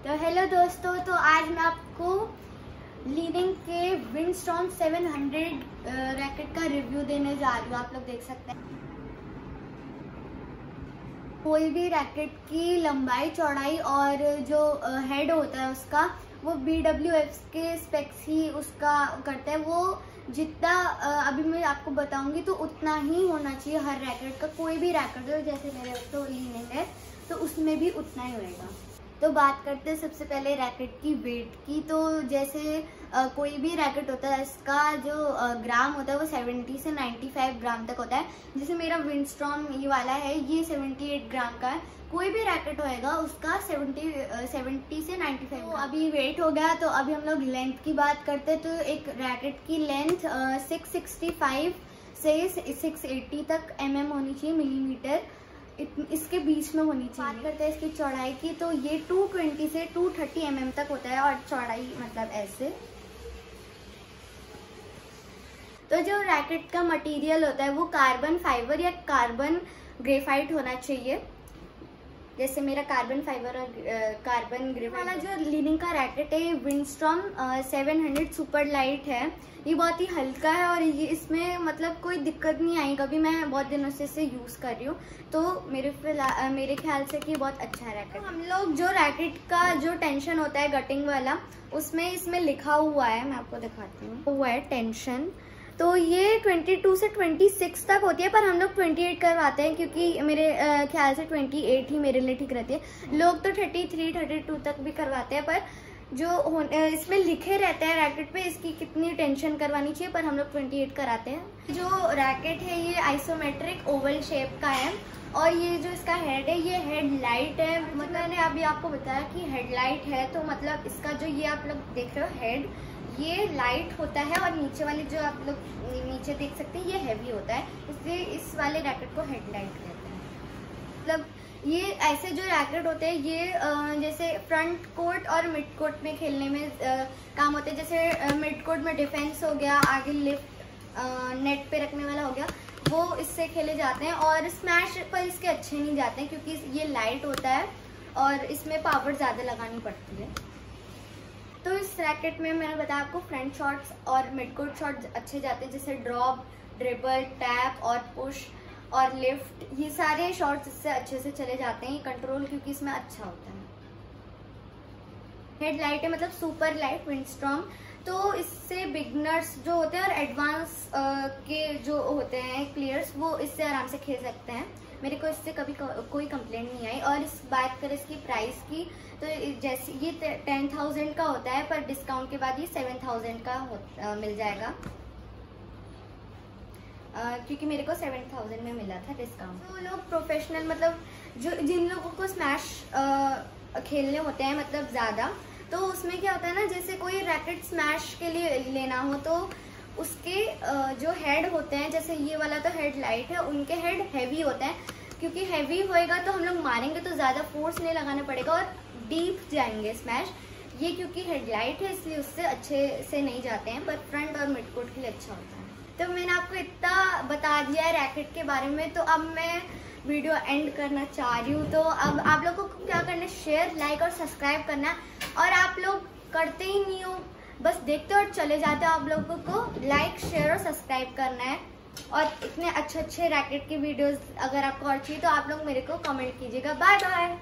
तो हेलो दोस्तों, तो आज मैं आपको लीनिंग के विंडस्टॉर्म 700 रैकेट का रिव्यू देने जा रही हूँ। आप लोग देख सकते हैं कोई भी रैकेट की लंबाई चौड़ाई और जो हेड होता है उसका वो BWF के स्पेक्स ही उसका करता है। वो जितना अभी मैं आपको बताऊंगी तो उतना ही होना चाहिए हर रैकेट का। कोई भी रैकेट हो, जैसे मेरे तो लीनिंग है तो उसमें भी उतना ही होएगा। तो बात करते हैं सबसे पहले रैकेट की वेट की। तो जैसे कोई भी रैकेट होता है इसका जो ग्राम होता है वो 70 से 95 ग्राम तक होता है। जैसे मेरा विंडस्टॉर्म ये वाला है, ये 78 ग्राम का है। कोई भी रैकेट होएगा उसका 70 से 95। तो अभी वेट हो गया, तो अभी हम लोग लेंथ की बात करते हैं। तो एक रैकेट की लेंथ 665 से 680 तक होनी चाहिए, मिलीमीटर इसके बीच में होनी चाहिए। बात करते हैं इसकी चौड़ाई की, तो ये 220 से 230 तक होता है और चौड़ाई मतलब ऐसे। तो जो रैकेट का मटेरियल होता है वो कार्बन फाइबर या कार्बन ग्रेफाइट होना चाहिए। जैसे मेरा कार्बन फाइबर और कार्बन ग्रेफाइट वाला जो लीनिंग का रैकेट है, विंडस्टॉर्म 700 सुपर लाइट है। ये बहुत ही हल्का है और ये इसमें मतलब कोई दिक्कत नहीं आई कभी। मैं बहुत दिनों से इसे यूज़ कर रही हूँ, तो मेरे ख्याल से कि बहुत अच्छा है रैकेट। हम लोग जो रैकेट का जो टेंशन होता है गटिंग वाला, उसमें इसमें लिखा हुआ है, मैं आपको दिखाती हूँ, हुआ है टेंशन। तो ये 22 से 26 तक होती है, पर हम लोग 28 करवाते हैं क्योंकि मेरे ख्याल से 28 ही मेरे लिए ठीक रहती है। लोग तो 33, 32 तक भी करवाते हैं, पर जो इसमें लिखे रहते हैं रैकेट पे इसकी कितनी टेंशन करवानी चाहिए, पर हम लोग 28 कराते हैं। जो रैकेट है ये आइसोमेट्रिक ओवल शेप का है और ये जो इसका हेड है ये हेड लाइट है। मतलब मैंने अभी आपको बताया कि हेड लाइट है, तो मतलब इसका जो ये आप लोग देख रहे हो हेड, ये लाइट होता है और नीचे वाले जो आप लोग नीचे देख सकते हैं ये हैवी होता है, इसलिए इस वाले रैकेट को हेडलाइट कहते हैं। मतलब ये ऐसे जो रैकेट होते हैं ये जैसे फ्रंट कोर्ट और मिड कोर्ट में खेलने में काम होते हैं। जैसे मिड कोर्ट में डिफेंस हो गया, आगे लिफ्ट नेट पे रखने वाला हो गया, वो इससे खेले जाते हैं। और स्मैश पर इसके अच्छे नहीं जाते हैं क्योंकि ये लाइट होता है और इसमें पावर ज़्यादा लगानी पड़ती है। तो इस रैकेट में मैंने बताया आपको फ्रंट शॉट्स और मिड कोर्ट शॉट्स अच्छे जाते हैं, जैसे ड्रॉप, ड्रिबल, टैप और पुश और लिफ्ट, ये सारे शॉट्स इससे अच्छे से चले जाते हैं कंट्रोल, क्योंकि इसमें अच्छा होता है। हेड लाइट है मतलब सुपर लाइट विंडस्टॉर्म, तो इससे बिगनर्स जो होते हैं और एडवांस के जो होते हैं प्लेयर्स वो इससे आराम से खेल सकते हैं। मेरे को इससे कभी कोई कंप्लेंट नहीं आई। और इस बात करें इसकी प्राइस की, तो जैसे ये 10,000 का होता है, पर डिस्काउंट के बाद ये 7,000 का मिल जाएगा, क्योंकि मेरे को 7,000 में मिला था डिस्काउंट। तो लोग प्रोफेशनल मतलब जिन लोगों को स्मैश खेलने होते हैं मतलब ज़्यादा, तो उसमें क्या होता है ना, जैसे कोई रैकेट स्मैश के लिए लेना हो तो उसके जो हेड होते हैं, जैसे ये वाला तो हेड लाइट है, उनके हेड हैवी होते हैं, क्योंकि हैवी होएगा तो हम लोग मारेंगे तो ज़्यादा फोर्स नहीं लगाना पड़ेगा और डीप जाएंगे स्मैश। ये क्योंकि हेड लाइट है इसलिए उससे अच्छे से नहीं जाते हैं, पर फ्रंट और मिड कोर्ट के लिए अच्छा होता है। तो मैंने आपको इतना बता दिया है रैकेट के बारे में, तो अब मैं वीडियो एंड करना चाह रही हूँ। तो अब आप लोगों को क्या करना है, शेयर, लाइक और सब्सक्राइब करना है। और आप लोग करते ही नहीं हो, बस देखते और चले जाते हो। आप लोगों को लाइक, शेयर और सब्सक्राइब करना है। और इतने अच्छे अच्छे रैकेट के वीडियोस अगर आपको और चाहिए तो आप लोग मेरे को कमेंट कीजिएगा। Bye bye.